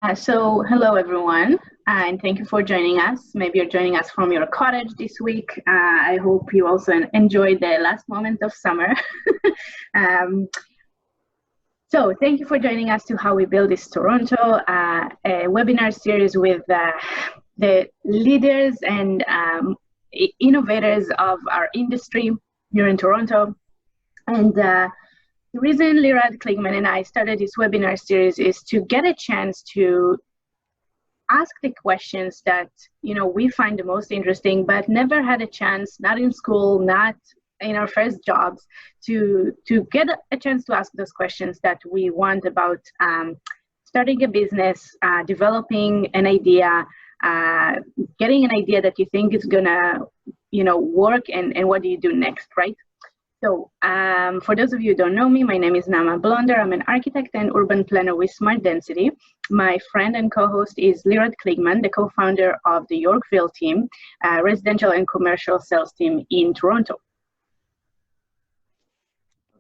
Hello everyone, and thank you for joining us. Maybe you're joining us from your cottage this week. I hope you also enjoyed the last moment of summer. um, Thank you for joining us to How We Build This Toronto, a webinar series with the leaders and innovators of our industry here in Toronto. And the reason Lirad Kligman and I started this webinar series is to get a chance to ask the questions that we find the most interesting, but never had a chance, not in school, not in our first jobs, to get a chance to ask those questions that we want about starting a business, developing an idea, getting an idea that you think is gonna work, and what do you do next, right? So for those of you who don't know me, my name is Nama Blonder. I'm an architect and urban planner with Smart Density. My friend and co-host is Lirad Kligman, the co-founder of the Yorkville team, residential and commercial sales team in Toronto.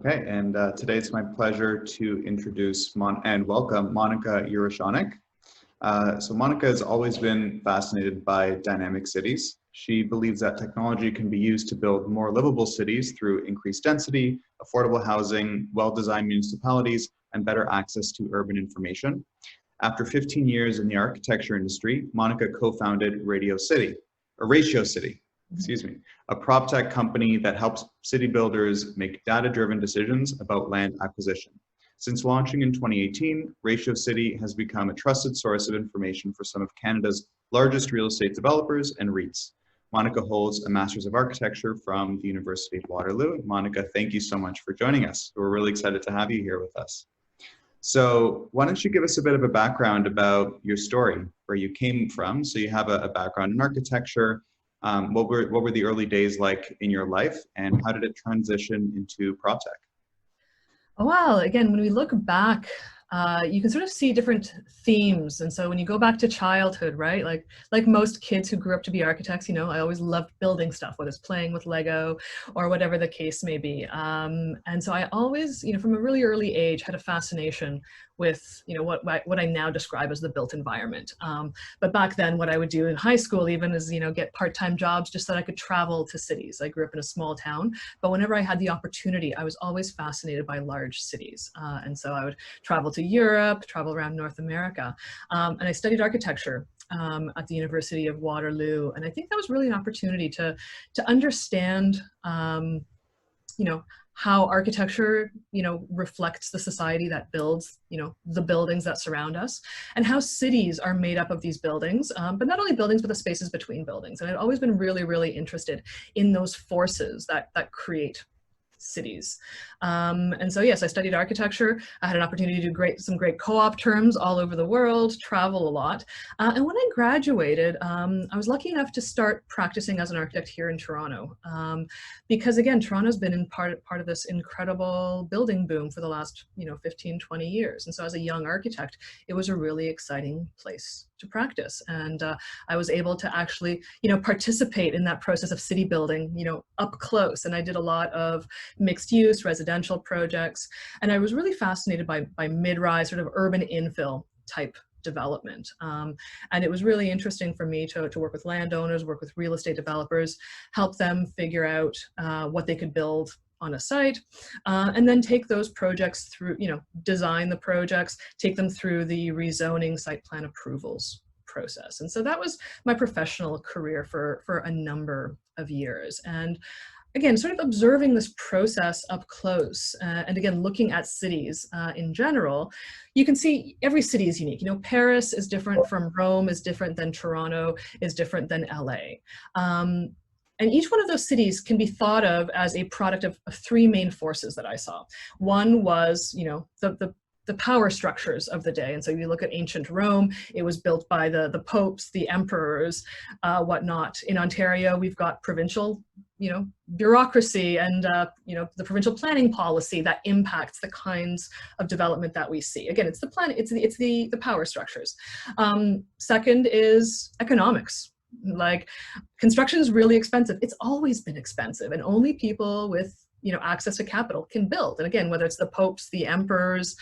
Okay, and today it's my pleasure to introduce and welcome Monika Jaroszonek. So Monika has always been fascinated by dynamic cities. She believes that technology can be used to build more livable cities through increased density, affordable housing, well-designed municipalities, and better access to urban information. After 15 years in the architecture industry, Monika co-founded Ratio.City, a proptech company that helps city builders make data-driven decisions about land acquisition. Since launching in 2018, Ratio.City has become a trusted source of information for some of Canada's largest real estate developers and REITs. Monika holds a Master's of Architecture from the University of Waterloo. Monika, thank you so much for joining us. We're really excited to have you here with us. So why don't you give us a bit of a background about your story, where you came from? So you have a background in architecture. What were the early days like in your life, and how did it transition into proptech? Well, again, when we look back, you can sort of see different themes. And so when you go back to childhood, right, like most kids who grew up to be architects, I always loved building stuff, whether it's playing with Lego or whatever the case may be. And so I always, from a really early age, had a fascination with, what I now describe as the built environment. But back then, what I would do in high school even is, get part-time jobs just so that I could travel to cities. I grew up in a small town, but whenever I had the opportunity, I was always fascinated by large cities. And so I would travel to Europe, travel around North America. And I studied architecture at the University of Waterloo. And I think that was really an opportunity to understand, how architecture, reflects the society that builds, the buildings that surround us, and how cities are made up of these buildings, but not only buildings, but the spaces between buildings. And I've always been really, really interested in those forces that create cities. And so, yes, I studied architecture. I had an opportunity to do some great co-op terms all over the world, travel a lot. And when I graduated, I was lucky enough to start practicing as an architect here in Toronto. Because again, Toronto's been in part of this incredible building boom for the last, 15, 20 years. And so as a young architect, it was a really exciting place to practice. And I was able to actually, participate in that process of city building, up close. And I did a lot of mixed use residential projects. And I was really fascinated by mid-rise sort of urban infill type development. And it was really interesting for me to work with landowners, work with real estate developers, help them figure out what they could build on a site, and then take those projects through, design the projects, take them through the rezoning site plan approvals process. And so that was my professional career for a number of years. And again, sort of observing this process up close, and again, looking at cities in general, you can see every city is unique. Paris is different from Rome, is different than Toronto, is different than LA. And each one of those cities can be thought of as a product of three main forces that I saw. One was, the power structures of the day. And so you look at ancient Rome, it was built by the popes, the emperors, whatnot. In Ontario, we've got provincial, bureaucracy and, the provincial planning policy that impacts the kinds of development that we see. Again, it's the plan, it's the power structures. Second is economics. Like, construction is really expensive. It's always been expensive, and only people with access to capital can build. And again, whether it's the popes, the emperors,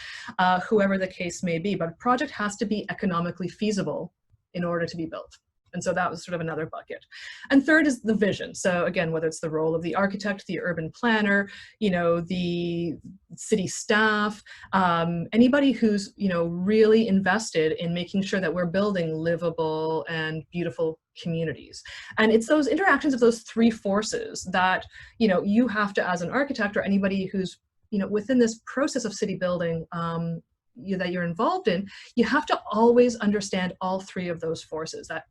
whoever the case may be, but a project has to be economically feasible in order to be built. And so that was sort of another bucket. And third is the vision. So again, whether it's the role of the architect, the urban planner, the city staff, anybody who's, really invested in making sure that we're building livable and beautiful communities. And it's those interactions of those three forces that, you have to, as an architect or anybody who's, within this process of city building, that you're involved in, you have to always understand all three of those forces. That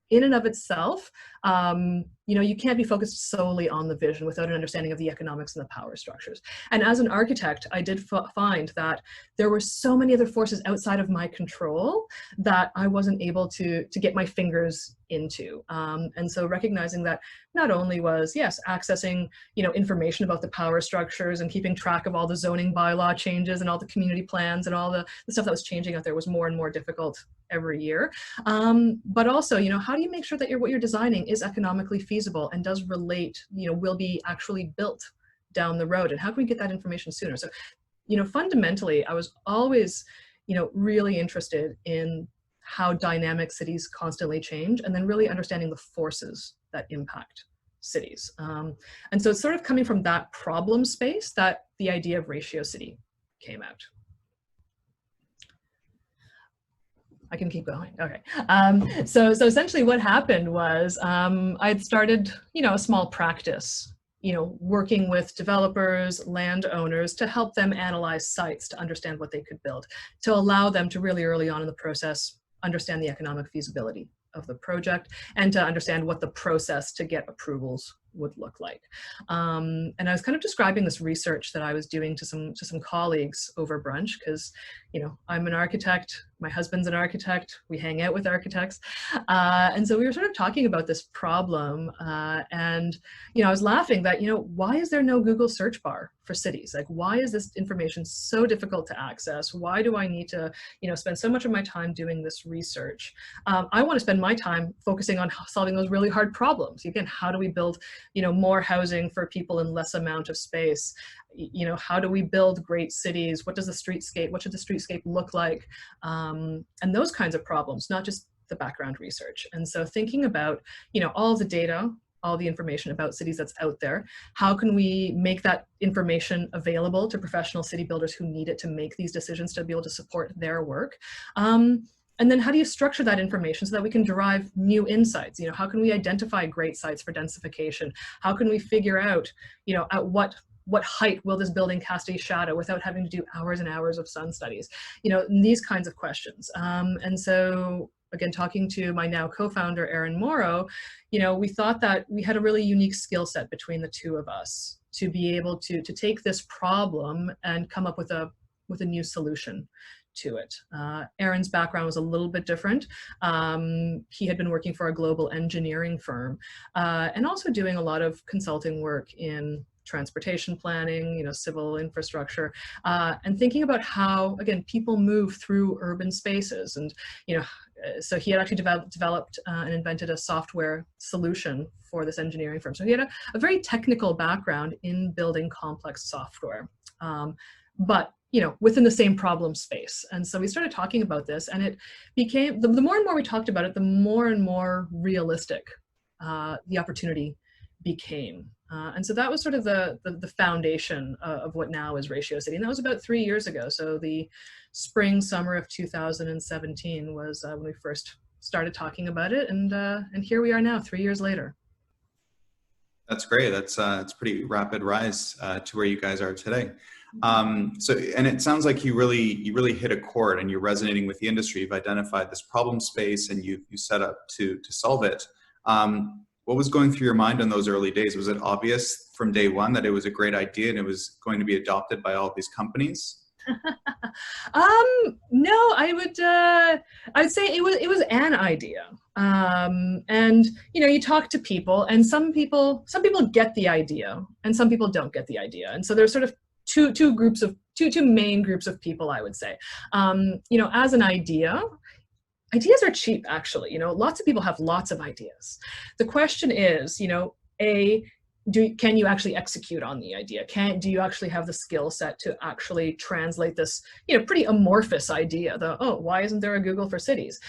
in and of itself, you can't be focused solely on the vision without an understanding of the economics and the power structures. And as an architect, I did find that there were so many other forces outside of my control that I wasn't able to get my fingers into. And so recognizing that not only was, yes, accessing, information about the power structures and keeping track of all the zoning bylaw changes and all the community plans and all the stuff that was changing out there was more and more difficult every year. But also, how do you make sure that what you're designing is economically feasible and does relate, will be actually built down the road, and how can we get that information sooner? So, fundamentally, I was always, really interested in how dynamic cities constantly change, and then really understanding the forces that impact cities. And so it's sort of coming from that problem space that the idea of Ratio.City came out. I can keep going. Okay. So essentially what happened was I'd started, a small practice, working with developers, landowners to help them analyze sites to understand what they could build, to allow them to really early on in the process understand the economic feasibility of the project and to understand what the process to get approvals would look like. And I was kind of describing this research that I was doing to some colleagues over brunch, because I'm an architect, my husband's an architect, we hang out with architects, and so we were sort of talking about this problem, and I was laughing that why is there no Google search bar for cities? Like, why is this information so difficult to access? Why do I need to spend so much of my time doing this research? I want to spend my time focusing on solving those really hard problems. Again, how do we build more housing for people in less amount of space? How do we build great cities? What should the streetscape look like? And those kinds of problems, not just the background research. And so thinking about, all the data, all the information about cities that's out there, how can we make that information available to professional city builders who need it to make these decisions to be able to support their work? And then how do you structure that information so that we can derive new insights? How can we identify great sites for densification? How can we figure out, at what height will this building cast a shadow without having to do hours and hours of sun studies? These kinds of questions. And so, again, talking to my now co-founder, Erin Morrow, we thought that we had a really unique skill set between the two of us to be able to take this problem and come up with a new solution to it. Aaron's background was a little bit different. He had been working for a global engineering firm and also doing a lot of consulting work in transportation planning, civil infrastructure, and thinking about how, again, people move through urban spaces. And, so he had actually developed and invented a software solution for this engineering firm. So he had a very technical background in building complex software. But within the same problem space. And so we started talking about this, and it became, the more and more we talked about it, the more and more realistic the opportunity became. And so that was sort of the foundation of what now is Ratio.City. And that was about 3 years ago. So the summer of 2017 was when we first started talking about it. And here we are now, 3 years later. That's great. It's a pretty rapid rise to where you guys are today. And it sounds like you really hit a chord, and you're resonating with the industry. You've identified this problem space, and you set up to solve it. What was going through your mind in those early days? Was it obvious from day one that it was a great idea and it was going to be adopted by all these companies? No, I'd say it was an idea. And you talk to people, and some people get the idea and some people don't get the idea. And so there's sort of two main groups of people, I would say. As an idea, ideas are cheap, actually. Lots of people have lots of ideas. The question is, can you actually execute on the idea? Do you actually have the skill set to actually translate this, pretty amorphous idea, why isn't there a Google for cities,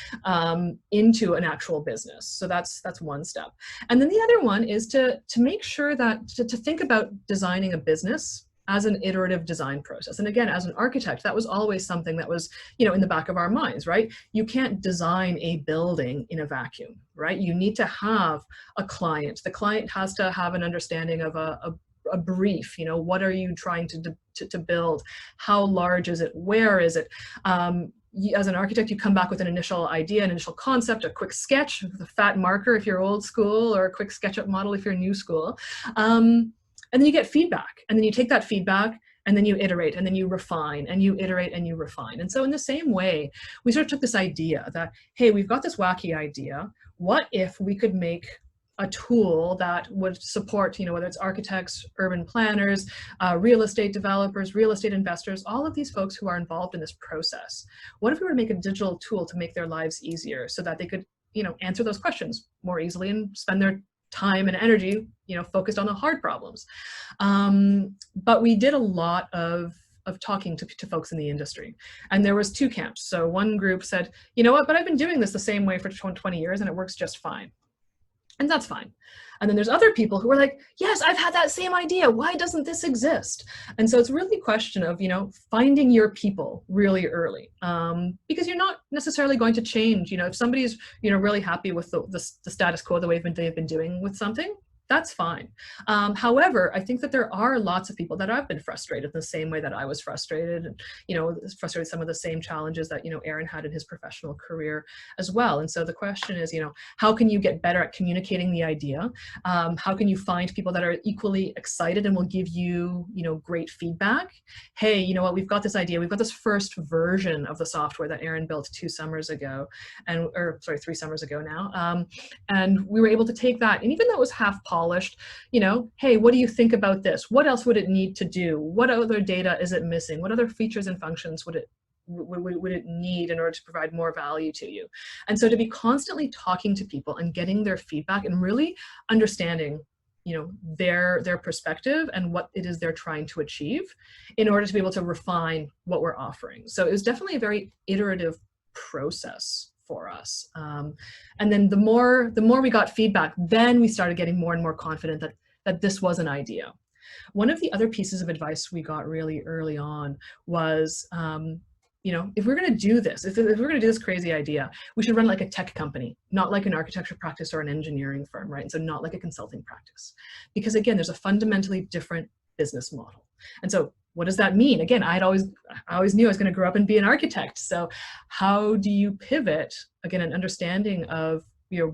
into an actual business? So that's one step. And then the other one is to make sure that, to think about designing a business as an iterative design process. And again, as an architect, that was always something that was, in the back of our minds, right? You can't design a building in a vacuum, right? You need to have a client. The client has to have an understanding of a brief, what are you trying to build? How large is it? Where is it? As an architect, you come back with an initial idea, an initial concept, a quick sketch, the fat marker if you're old school, or a quick SketchUp model if you're new school. And then you get feedback, and then you take that feedback, and then you iterate, and then you refine, and you iterate, and you refine. And so in the same way, we sort of took this idea that, hey, we've got this wacky idea. What if we could make a tool that would support, whether it's architects, urban planners, real estate developers, real estate investors, all of these folks who are involved in this process. What if we were to make a digital tool to make their lives easier so that they could, answer those questions more easily and spend their time and energy, focused on the hard problems. But we did a lot of talking to folks in the industry. And there was two camps. So one group said, you know what, but I've been doing this the same way for 20 years and it works just fine. And that's fine. And then there's other people who are like, yes, I've had that same idea. Why doesn't this exist? And so it's really a question of, finding your people really early, because you're not necessarily going to change. If somebody's, really happy with the status quo, the way they've been doing with something, that's fine. However, I think that there are lots of people that have been frustrated in the same way that I was frustrated, and, frustrated with some of the same challenges that, Aaron had in his professional career as well. And so the question is, how can you get better at communicating the idea? How can you find people that are equally excited and will give you, great feedback? Hey, you know what, we've got this idea. We've got this first version of the software that Aaron built 3 summers ago now. And we were able to take that, and even though it was half polished, hey, what do you think about this? What else would it need to do? What other data is it missing? What other features and functions would it need in order to provide more value to you? And so to be constantly talking to people and getting their feedback and really understanding, their perspective and what it is they're trying to achieve in order to be able to refine what we're offering. So it was definitely a very iterative process for us. And then the more we got feedback, then we started getting more and more confident that this was an idea. One of the other pieces of advice we got really early on was, if we're going to do this, if we're going to do this crazy idea, we should run like a tech company, not like an architecture practice or an engineering firm, right? And so not like a consulting practice, because again, there's a fundamentally different business model. And so what does that mean? Again, I always knew I was going to grow up and be an architect. So how do you pivot, again, an understanding of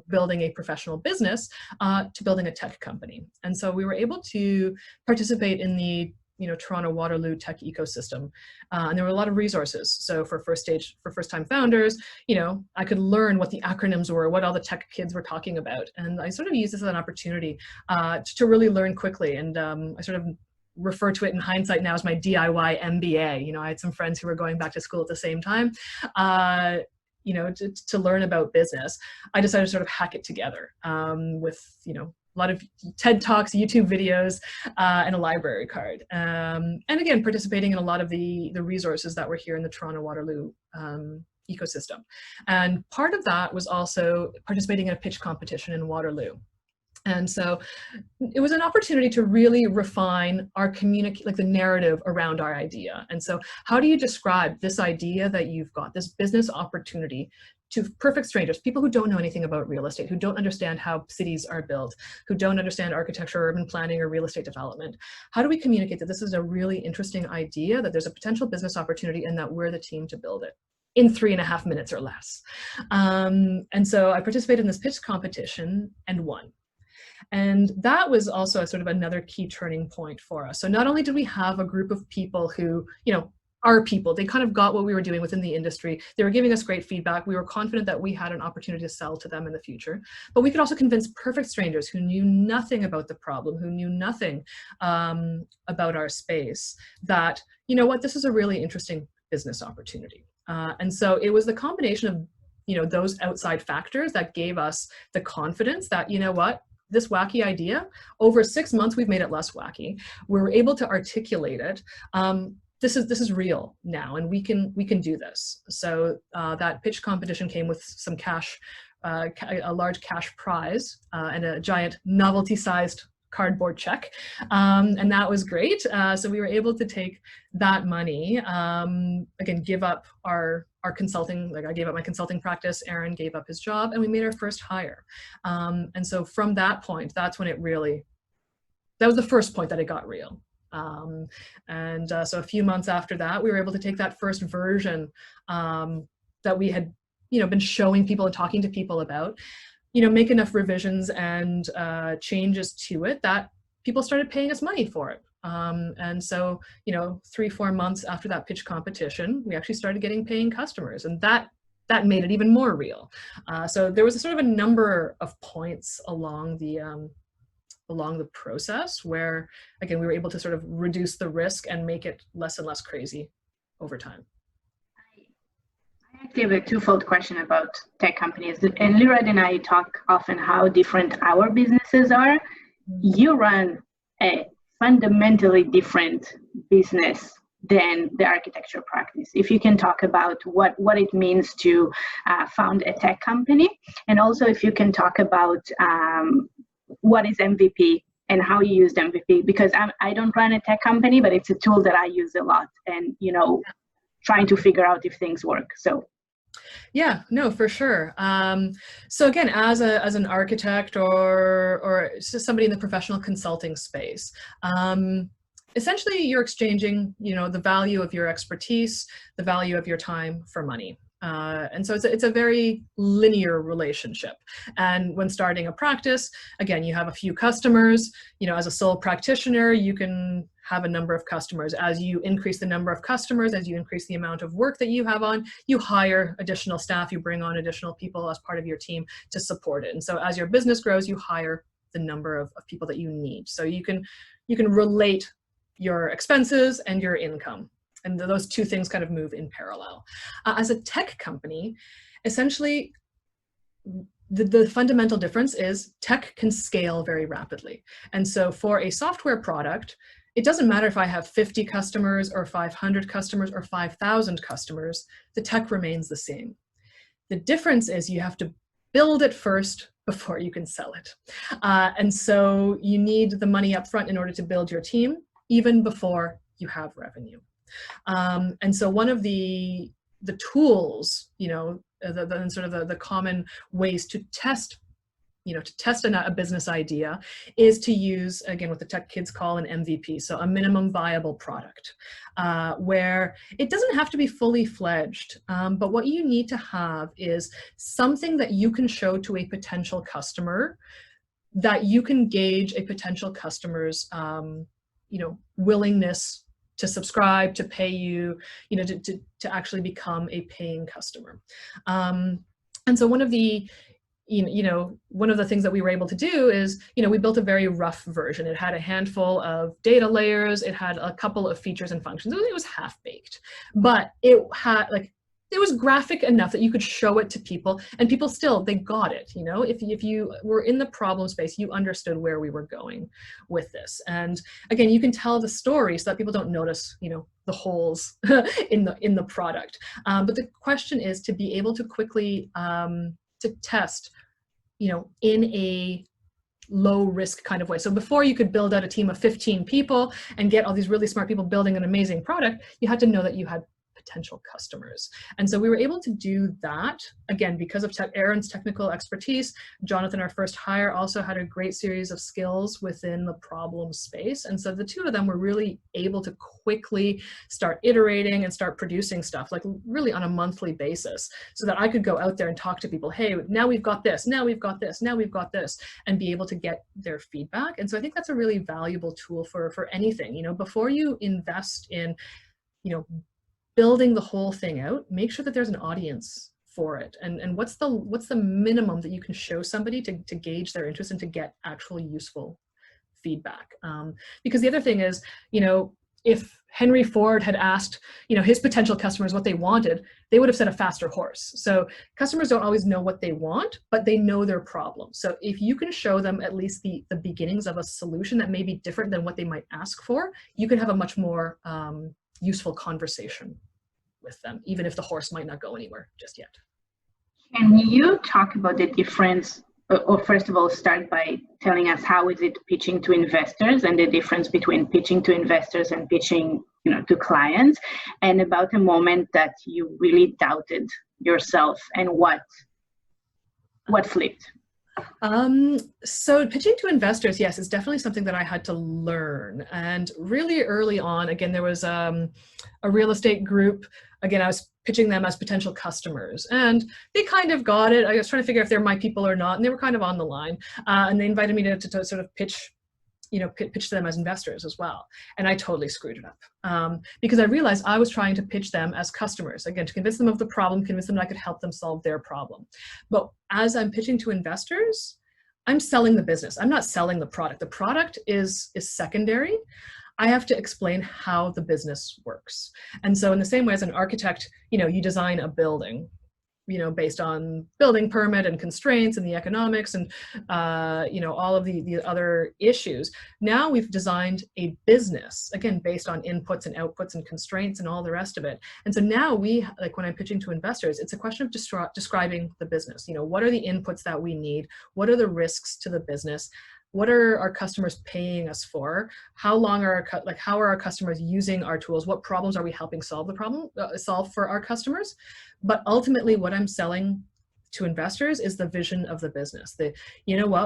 building a professional business to building a tech company? And so we were able to participate in the Toronto Waterloo tech ecosystem. And there were a lot of resources. So for first-time founders, I could learn what the acronyms were, what all the tech kids were talking about. And I sort of used this as an opportunity to really learn quickly. And I sort of refer to it in hindsight now as my DIY MBA. I had some friends who were going back to school at the same time, to learn about business. I decided to sort of hack it together with, a lot of TED Talks, YouTube videos, and a library card. And again, participating in a lot of the resources that were here in the Toronto Waterloo ecosystem. And part of that was also participating in a pitch competition in Waterloo. And so it was an opportunity to really refine our the narrative around our idea. And so how do you describe this idea that you've got, this business opportunity, to perfect strangers, people who don't know anything about real estate, who don't understand how cities are built, who don't understand architecture, urban planning, or real estate development? How do we communicate that this is a really interesting idea, that there's a potential business opportunity, and that we're the team to build it in 3.5 minutes or less? And so I participated in this pitch competition and won. And that was also a sort of another key turning point for us. So not only did we have a group of people who, our people, they kind of got what we were doing within the industry. They were giving us great feedback. We were confident that we had an opportunity to sell to them in the future. But we could also convince perfect strangers who knew nothing about the problem, who knew nothing about our space, that, this is a really interesting business opportunity. And so it was the combination of, those outside factors that gave us the confidence that, this wacky idea. Over 6 months, we've made it less wacky. We're able to articulate it. This is real now, and we can do this. So that pitch competition came with some cash, a large cash prize, and a giant novelty-sized cardboard check, and that was great. So we were able to take that money, again, give up our consulting, like I gave up my consulting practice, Aaron gave up his job, and we made our first hire. And so from that point, that's when it really, that was the first point that it got real. So a few months after that, we were able to take that first version that we had, been showing people and talking to people about, make enough revisions and changes to it that people started paying us money for it. And so, 3-4 months after that pitch competition, we actually started getting paying customers, and that made it even more real. So there was a sort of a number of points along the process where, again, we were able to sort of reduce the risk and make it less and less crazy over time. I actually have a twofold question about tech companies. And Lirad and I talk often how different our businesses are. You run a fundamentally different business than the architecture practice. If you can talk about what it means to found a tech company, and also if you can talk about what is MVP and how you used MVP, because I don't run a tech company, but it's a tool that I use a lot, and trying to figure out if things work. So yeah, no, for sure. So again, as an architect or just somebody in the professional consulting space, essentially you're exchanging, the value of your expertise, the value of your time for money. And so it's a very linear relationship. And when starting a practice, again, you have a few customers. As a sole practitioner, you can have a number of customers. As you increase the number of customers, as you increase the amount of work that you have on, you hire additional staff, you bring on additional people as part of your team to support it. And so as your business grows, you hire the number of people that you need. So you can relate your expenses and your income. And those two things kind of move in parallel. As a tech company, essentially, the fundamental difference is tech can scale very rapidly. And so for a software product, it doesn't matter if I have 50 customers or 500 customers or 5,000 customers, the tech remains the same. The difference is you have to build it first before you can sell it. And so you need the money up front in order to build your team, even before you have revenue. And so one of the tools, the common ways to test, a business idea is to use, again, what the tech kids call an MVP, so a minimum viable product, where it doesn't have to be fully fledged, but what you need to have is something that you can show to a potential customer, that you can gauge a potential customer's, willingness to subscribe, to pay you, to actually become a paying customer. And so one of the things that we were able to do is, we built a very rough version. It had a handful of data layers. It had a couple of features and functions. It was half-baked, but it was graphic enough that you could show it to people, and people still, they got it. If you were in the problem space, you understood where we were going with this. And again, you can tell the story so that people don't notice, the holes in the product. But the question is to be able to quickly to test, in a low risk kind of way. So before you could build out a team of 15 people and get all these really smart people building an amazing product, you had to know that you had potential customers. And so we were able to do that, again, because of Aaron's technical expertise. Jonathan, our first hire, also had a great series of skills within the problem space. And so the two of them were really able to quickly start iterating and start producing stuff, like really on a monthly basis, so that I could go out there and talk to people, hey, now we've got this, now we've got this, now we've got this, and be able to get their feedback. And so I think that's a really valuable tool for anything. Before you invest in, building the whole thing out, make sure that there's an audience for it. And what's the minimum that you can show somebody to gauge their interest and to get actual useful feedback. Because the other thing is, if Henry Ford had asked, his potential customers what they wanted, they would have said a faster horse. So customers don't always know what they want, but they know their problem. So if you can show them at least the beginnings of a solution that may be different than what they might ask for, you can have a much more useful conversation with them, even if the horse might not go anywhere just yet. Can you talk about the difference, or first of all, start by telling us how is it pitching to investors and the difference between pitching to investors and pitching, to clients, and about a moment that you really doubted yourself and what flipped? So pitching to investors, yes, is definitely something that I had to learn. And really early on, again, there was a real estate group. Again, I was pitching them as potential customers, and they kind of got it. I was trying to figure if they're my people or not, and they were kind of on the line. And they invited me to sort of pitch to them as investors as well. And I totally screwed it up because I realized I was trying to pitch them as customers, again, to convince them of the problem, convince them that I could help them solve their problem. But as I'm pitching to investors, I'm selling the business. I'm not selling the product. The product is secondary. I have to explain how the business works. And so in the same way as an architect, you design a building, based on building permit and constraints and the economics and, all of the other issues. Now we've designed a business, again, based on inputs and outputs and constraints and all the rest of it. And so now when I'm pitching to investors, it's a question of describing the business. What are the inputs that we need? What are the risks to the business? What are our customers paying us for? How are our customers using our tools? What problems are we helping solve for our customers? But ultimately, what I'm selling to investors is the vision of the business.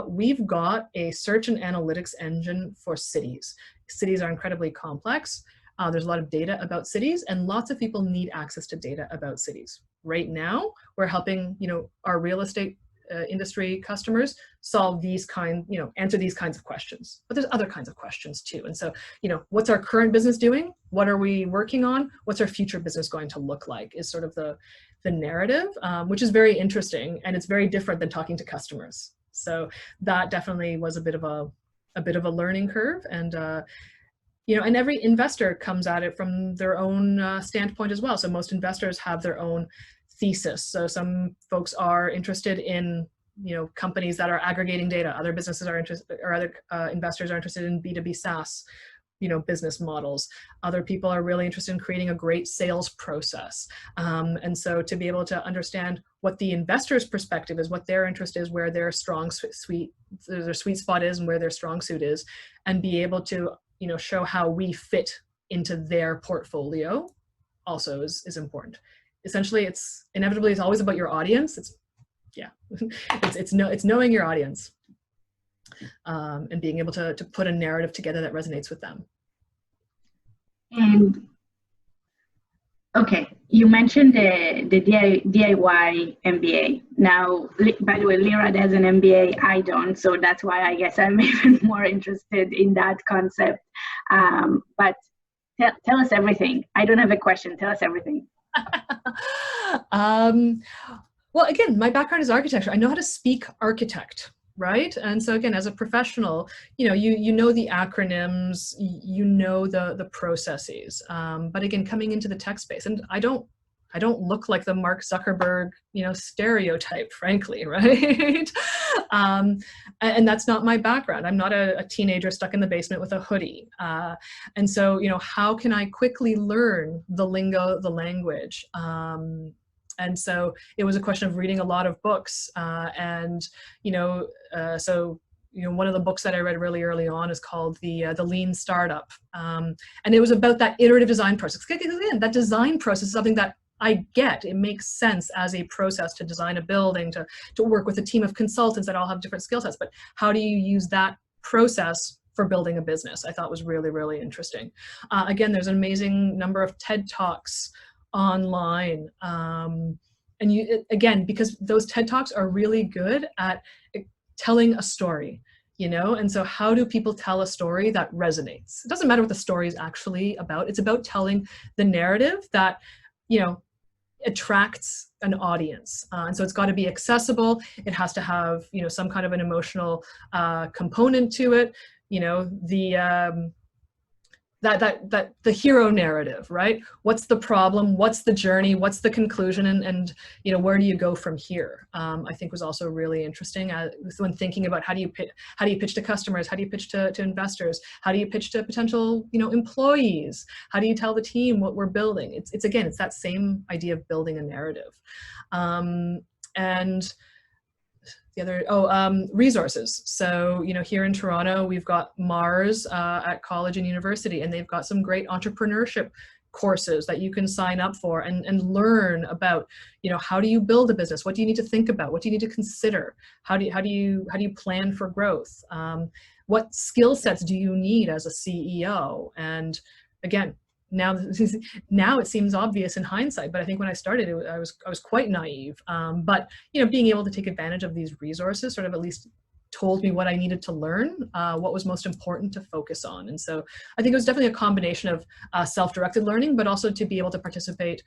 We've got a search and analytics engine for cities. Cities are incredibly complex. There's a lot of data about cities, and lots of people need access to data about cities. Right now, we're helping our real estate industry customers solve answer these kinds of questions. But there's other kinds of questions too. And so, what's our current business doing? What are we working on? What's our future business going to look like is sort of the narrative, which is very interesting, and it's very different than talking to customers. So that definitely was a bit of a learning curve. And and every investor comes at it from their own standpoint as well. So most investors have their own thesis. So some folks are interested in, companies that are aggregating data. Other businesses are interested, or other investors are interested in B2B SaaS, business models. Other people are really interested in creating a great sales process. And so to be able to understand what the investor's perspective is, what their interest is, where their their sweet spot is and where their strong suit is, and be able to, show how we fit into their portfolio also is important. Essentially, it's always about your audience. It's knowing your audience and being able to put a narrative together that resonates with them. And okay, you mentioned the DIY MBA. Now, by the way, Lyra does an MBA, I don't, so that's why I guess I'm even more interested in that concept. But tell us everything. I don't have a question. Tell us everything. Well, again, my background is architecture. I know how to speak architect, right? And so again, as a professional, you know the acronyms, the processes. But again, coming into the tech space, and I don't look like the Mark Zuckerberg, stereotype, frankly, right? And that's not my background. I'm not a teenager stuck in the basement with a hoodie. And so, how can I quickly learn the lingo, the language? And so it was a question of reading a lot of books. One of the books that I read really early on is called The Lean Startup. And it was about that iterative design process. Again, that design process is something that I get. It makes sense as a process to design a building, to work with a team of consultants that all have different skill sets. But how do you use that process for building a business? I thought was really, really interesting. Again, there's an amazing number of TED Talks online. And because those TED Talks are really good at telling a story, and so how do people tell a story that resonates? It doesn't matter what the story is actually about. It's about telling the narrative that, attracts an audience. And so it's got to be accessible. It has to have, some kind of an emotional component to it. the hero narrative, right? What's the problem? What's the journey? What's the conclusion? And you know, where do you go from here? I think was also really interesting when thinking about how do you pitch to customers? How do you pitch to investors? How do you pitch to potential, you know, employees? How do you tell the team what we're building? It's again, it's that same idea of building a narrative. And the other, resources. So, you know, here in Toronto, we've got Mars at college and university, and they've got some great entrepreneurship courses that you can sign up for and learn about, you know, how do you build a business? What do you need to think about? What do you need to consider? How do you plan for growth? What skill sets do you need as a CEO? And again, now it seems obvious in hindsight, but I think when I started, I was quite naive. But you know, being able to take advantage of these resources sort of at least told me what I needed to learn, what was most important to focus on. And so I think it was definitely a combination of self-directed learning, but also to be able to participate,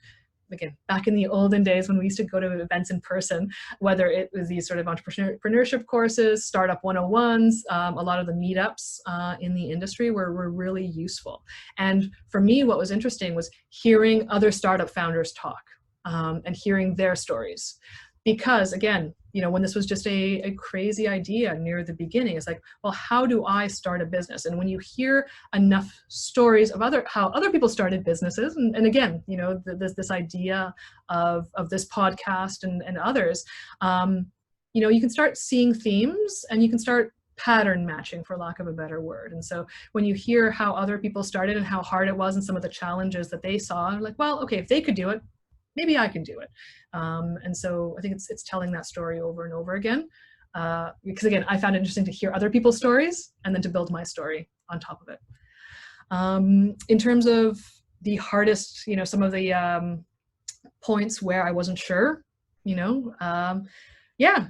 again, back in the olden days when we used to go to events in person, whether it was these sort of entrepreneurship courses, startup 101s, a lot of the meetups in the industry were really useful. And for me, what was interesting was hearing other startup founders talk and hearing their stories. Because again, you know, when this was just a crazy idea near the beginning, it's like, well, how do I start a business? And when you hear enough stories of how other people started businesses, and again, you know, this idea of this podcast and others, you know, you can start seeing themes and you can start pattern matching, for lack of a better word. And so when you hear how other people started and how hard it was and some of the challenges that they saw, like, well, okay, if they could do it, maybe I can do it. And so I think it's telling that story over and over again. Because again, I found it interesting to hear other people's stories and then to build my story on top of it. In terms of the hardest, you know, some of the points where I wasn't sure, you know, yeah,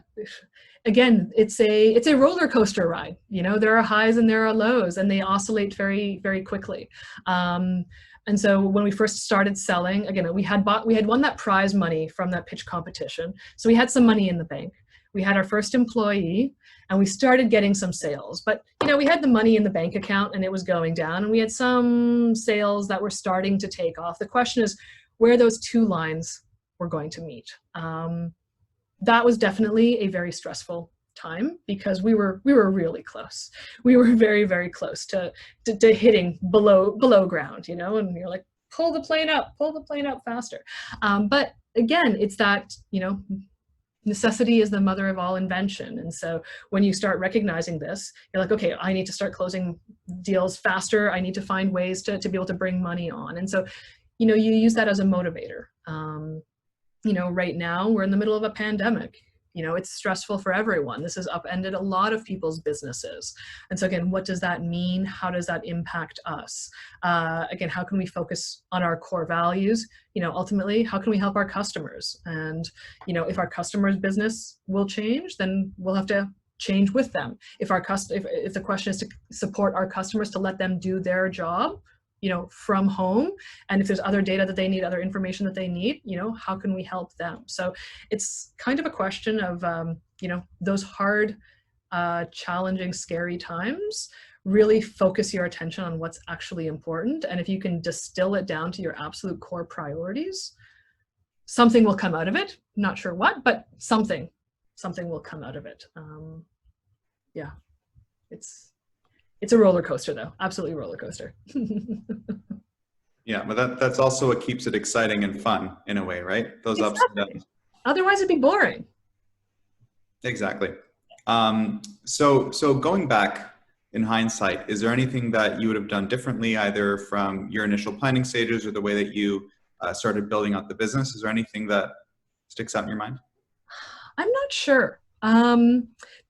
again, it's a roller coaster ride. You know, there are highs and there are lows, and they oscillate very, very quickly. And so when we first started selling, again, we had won that prize money from that pitch competition. So we had some money in the bank. We had our first employee and we started getting some sales, but you know, we had the money in the bank account and it was going down, and we had some sales that were starting to take off. The question is where those two lines were going to meet. That was definitely a very stressful time because we were really close. We were very, very close to hitting below ground, you know, and you're like, pull the plane up faster. But again, it's that, you know, necessity is the mother of all invention. And so when you start recognizing this, you're like, okay, I need to start closing deals faster. I need to find ways to be able to bring money on. And so, you know, you use that as a motivator. You know, right now we're in the middle of a pandemic. You know, it's stressful for everyone. This has upended a lot of people's businesses. And so again, what does that mean? How does that impact us? Again, how can we focus on our core values? You know, ultimately, how can we help our customers? And, you know, if our customers' business will change, then we'll have to change with them. If the question is to support our customers, to let them do their job, you know, from home. And if there's other data that they need, other information that they need, you know, how can we help them? So it's kind of a question of, you know, those hard, challenging, scary times, really focus your attention on what's actually important. And if you can distill it down to your absolute core priorities, something will come out of it. Not sure what, but something will come out of it. Yeah, it's a roller coaster, though. Absolutely roller coaster. Yeah, but that's also what keeps it exciting and fun in a way, right? Those ups and downs. Otherwise, it'd be boring. Exactly. So going back in hindsight, is there anything that you would have done differently, either from your initial planning stages or the way that you started building out the business? Is there anything that sticks out in your mind? I'm not sure.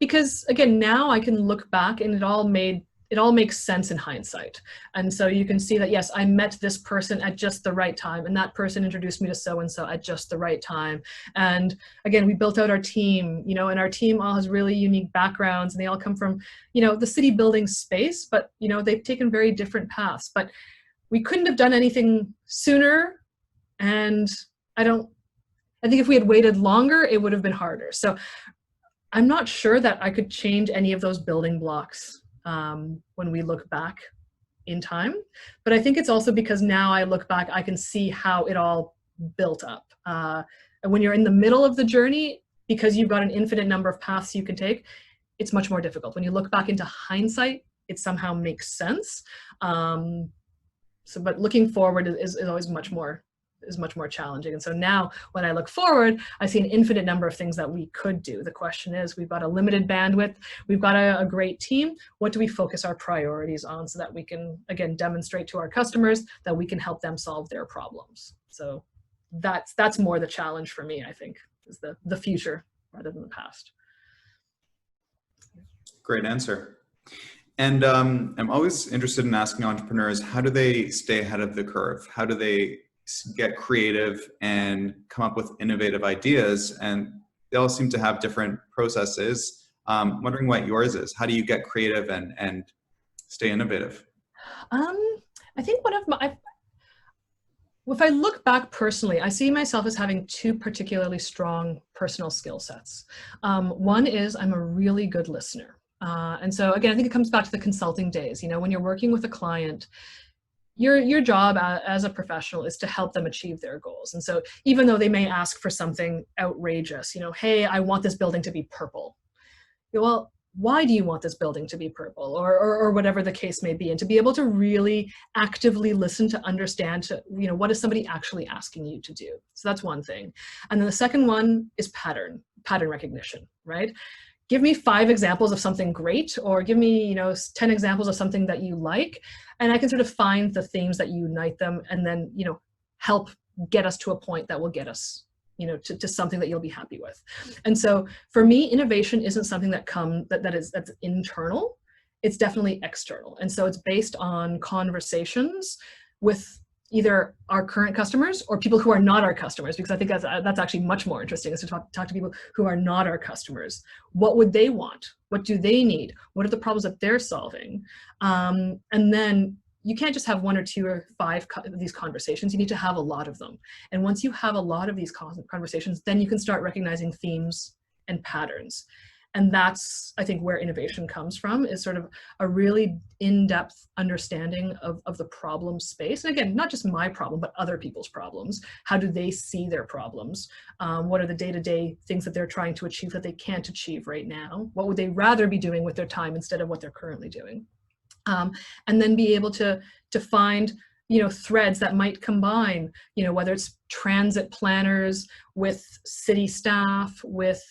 Because again, now I can look back and it all makes sense in hindsight. And so you can see that, yes, I met this person at just the right time, and that person introduced me to so-and-so at just the right time. And again, we built out our team, you know, and our team all has really unique backgrounds, and they all come from, you know, the city building space, but, you know, they've taken very different paths. But we couldn't have done anything sooner. And I think if we had waited longer, it would have been harder. So I'm not sure that I could change any of those building blocks when we look back in time. But I think it's also because now I look back, I can see how it all built up. And when you're in the middle of the journey, because you've got an infinite number of paths you can take, it's much more difficult. When you look back into hindsight, it somehow makes sense. But looking forward is always much more challenging. And so now when I look forward, I see an infinite number of things that we could do. The question is, we've got a limited bandwidth, we've got a great team. What do we focus our priorities on so that we can, again, demonstrate to our customers that we can help them solve their problems? So that's more the challenge for me, I think, is the future rather than the past. Great answer. And I'm always interested in asking entrepreneurs, how do they stay ahead of the curve? How do they get creative and come up with innovative ideas? And they all seem to have different processes. Wondering what yours is. How do you get creative and stay innovative? I think if I look back personally, I see myself as having two particularly strong personal skill sets. One is I'm a really good listener. And so again, I think it comes back to the consulting days. When you're working with a client, your job as a professional is to help them achieve their goals. And so even though they may ask for something outrageous, hey, I want this building to be purple. Well, why do you want this building to be purple, or whatever the case may be, and to be able to really actively listen to understand, what is somebody actually asking you to do? So that's one thing. And then the second one is pattern recognition, right? Give me 5 examples of something great, or give me 10 examples of something that you like, and I can sort of find the themes that unite them, and then help get us to a point that will get us to something that you'll be happy with. And so for me, innovation isn't something that's internal. It's definitely external. And so it's based on conversations with either our current customers or people who are not our customers, because I think that's actually much more interesting, is to talk to people who are not our customers. What would they want? What do they need? What are the problems that they're solving? And then you can't just have 1 or 2 or 5 of these conversations. You need to have a lot of them. And once you have a lot of these conversations, then you can start recognizing themes and patterns. And that's, I think, where innovation comes from, is sort of a really in-depth understanding of the problem space. And again, not just my problem, but other people's problems. How do they see their problems? What are the day-to-day things that they're trying to achieve that they can't achieve right now? What would they rather be doing with their time instead of what they're currently doing? And then be able to find threads that might combine, whether it's transit planners with city staff, with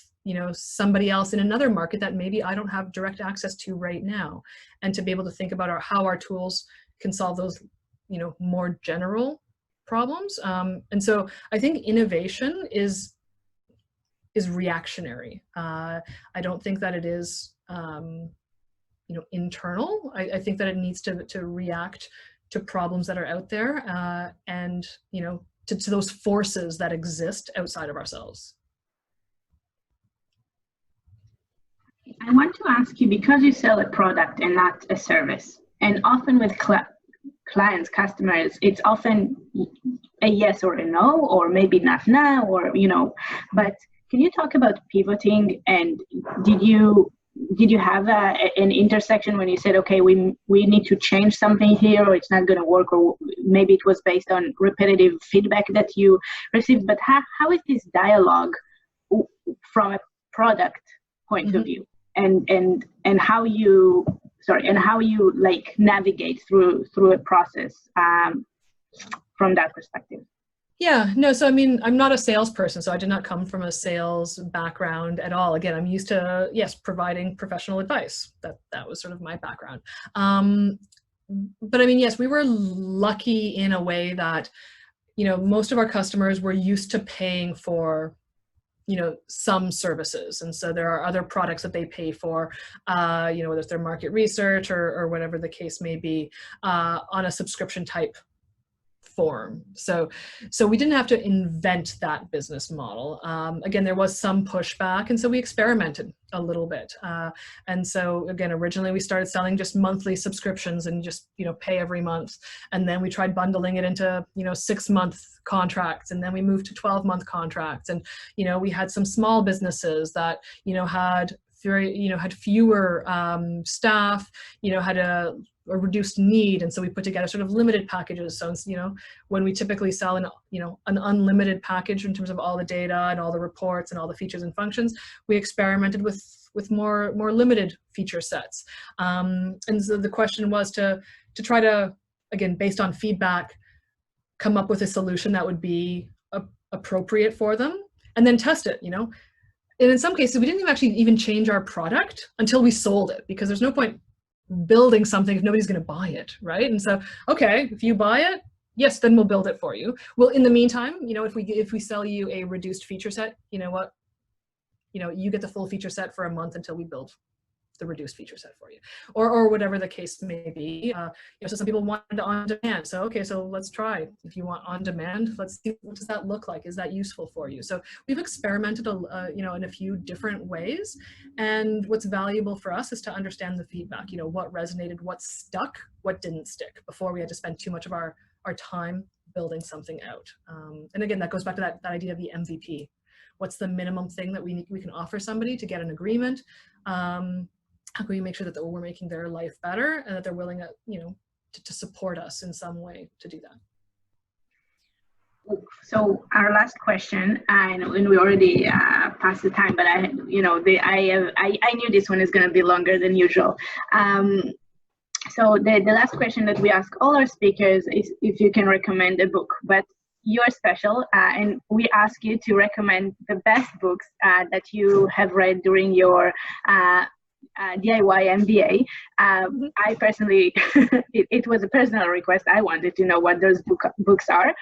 somebody else in another market that maybe I don't have direct access to right now, and to be able to think about how our tools can solve those more general problems. And so I think innovation is reactionary. I don't think that it is internal. I think that it needs to react to problems that are out there, and to those forces that exist outside of ourselves. I want to ask you, because you sell a product and not a service, and often with clients, customers, it's often a yes or a no, or maybe not now, or but can you talk about pivoting? And did you have an intersection when you said, okay, we need to change something here, or it's not going to work, or maybe it was based on repetitive feedback that you received? But how is this dialogue from a product point of view, and how you like navigate through a process from that perspective? Yeah, no, so I mean, I'm not a salesperson, so I did not come from a sales background at all. Again, I'm used to, yes, providing professional advice. That was sort of my background. But I mean, yes, we were lucky in a way that, most of our customers were used to paying for, some services. And so there are other products that they pay for, whether it's their market research or whatever the case may be, on a subscription type form. So we didn't have to invent that business model. Again, there was some pushback, and so we experimented a little bit. And so again, originally we started selling just monthly subscriptions and just pay every month, and then we tried bundling it into 6-month contracts, and then we moved to 12-month contracts. And we had some small businesses that had very, had fewer staff, had a reduced need. And so we put together sort of limited packages. So, when we typically sell an unlimited package in terms of all the data and all the reports and all the features and functions, we experimented with more limited feature sets. And so the question was to try to, again, based on feedback, come up with a solution that would be appropriate for them, and then test it, And in some cases, we didn't actually even change our product until we sold it, because there's no point building something if nobody's going to buy it, right? And so, okay, if you buy it, yes, then we'll build it for you. Well, in the meantime, if we sell you a reduced feature set, you know what? You get the full feature set for a month until we build the reduced feature set for you, or whatever the case may be. So some people want on demand. So, okay, so let's try. If you want on demand, let's see, what does that look like? Is that useful for you? So we've experimented, in a few different ways. And what's valuable for us is to understand the feedback, what resonated, what stuck, what didn't stick, before we had to spend too much of our time building something out. And again, that goes back to that idea of the MVP. What's the minimum thing that we can offer somebody to get an agreement? How can we make sure that we're making their life better, and that they're willing to support us in some way to do that? So our last question, and we already passed the time, but I knew this one is going to be longer than usual. So the last question that we ask all our speakers is if you can recommend a book, but you're special, and we ask you to recommend the best books that you have read during your DIY MBA. I personally, it was a personal request. I wanted to know what those books are.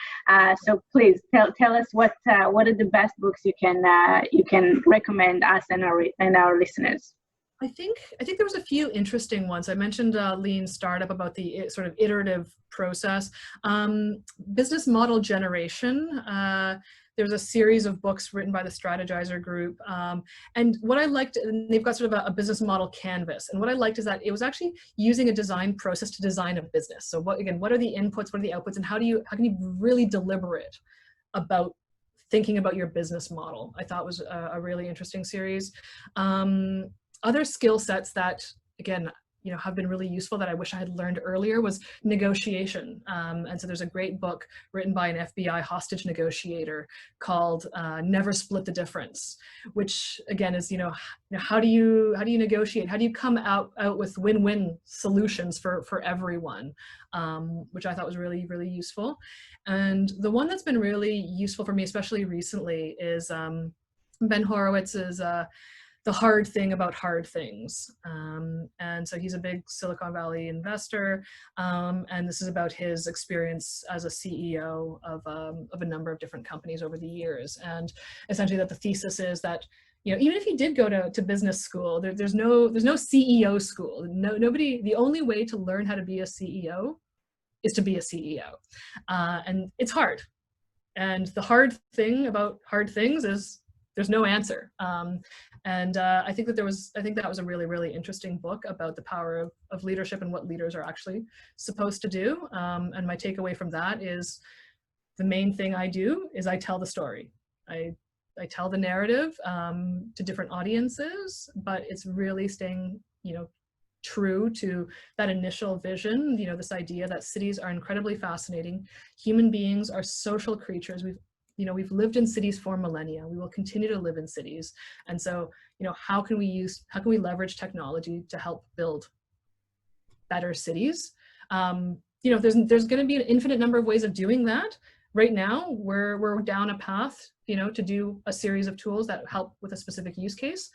So please tell us what are the best books you can recommend us and our listeners. I think there was a few interesting ones. I mentioned Lean Startup, about the sort of iterative process. Business Model Generation. There's a series of books written by the Strategizer group. And what I liked, and they've got sort of a business model canvas. And what I liked is that it was actually using a design process to design a business. So what are the inputs, what are the outputs, and how can you really deliberate about thinking about your business model? I thought was a really interesting series. Other skill sets that, again, have been really useful that I wish I had learned earlier was negotiation. And so there's a great book written by an FBI hostage negotiator called Never Split the Difference, which again is, how do you negotiate? How do you come out with win-win solutions for everyone? Which I thought was really, really useful. And the one that's been really useful for me, especially recently, is Ben Horowitz's The Hard Thing About Hard Things. And so he's a big Silicon Valley investor. And this is about his experience as a CEO of a number of different companies over the years. And essentially that the thesis is that, even if you did go to business school, there's no CEO school. Nobody, the only way to learn how to be a CEO is to be a CEO. And it's hard. And the hard thing about hard things is there's no answer. And I think that was a really, really interesting book about the power of leadership and what leaders are actually supposed to do. And my takeaway from that is the main thing I do is I tell the story. I tell the narrative to different audiences, but it's really staying, true to that initial vision, this idea that cities are incredibly fascinating. Human beings are social creatures. We've lived in cities for millennia. We will continue to live in cities. And so, how can we leverage technology to help build better cities? There's going to be an infinite number of ways of doing that. Right now, we're down a path, to do a series of tools that help with a specific use case.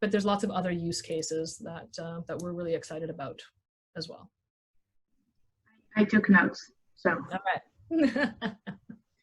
But there's lots of other use cases that we're really excited about as well. I took notes, so. All right.